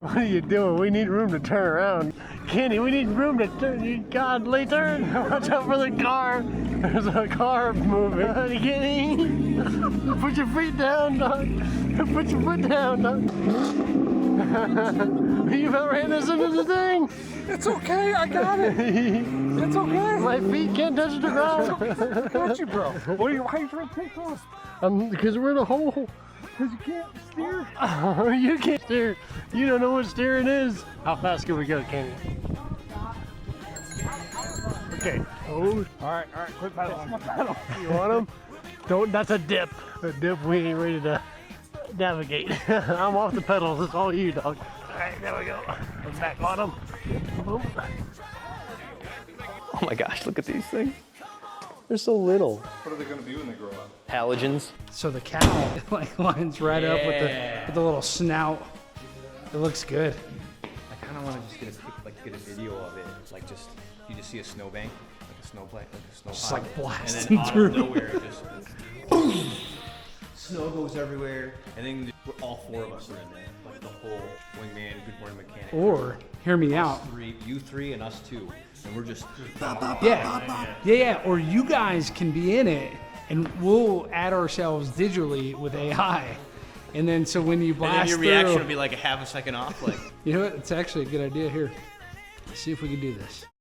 What are you doing? We need room to turn around. Kenny, we need room to turn. You godly turn. Watch out for the car. There's a car moving. Kenny, put your feet down, dog. Put your foot down, dog. You about ran us into the thing. It's okay, I got it. It's okay. My feet can't touch the ground. I got you, bro. Why are you trying to take off? Because we're in a hole. Because you can't steer. Oh, you can't steer. You don't know what steering is. How fast can we go, Kenny? Okay. Oh. All right, quit pedaling. Pedal. You want them? Don't. That's a dip. A dip we ain't ready to navigate. I'm off the pedals. It's all you, dog. All right, there we go. We're back on them. Boom. Oh my gosh, look at these things. They're so little. What are they going to be when they grow up? Halogens. So the cow like lines right up with the little snout. It looks good. I kind of want to just get a video of it, like you just see a snowbank, like a snow Just pile, like and blasting then out through. of nowhere, it just boom, snow goes everywhere, and then all four of us are in there, like the whole wingman, good morning mechanic. Or hear me out. You three and us two, and we're just Yeah. Or you guys can be in it, and we'll add ourselves digitally with AI. And then so when you and then blast your through, reaction would be like a half a second off, like. you know what? It's actually a good idea here. Let's see if we can do this.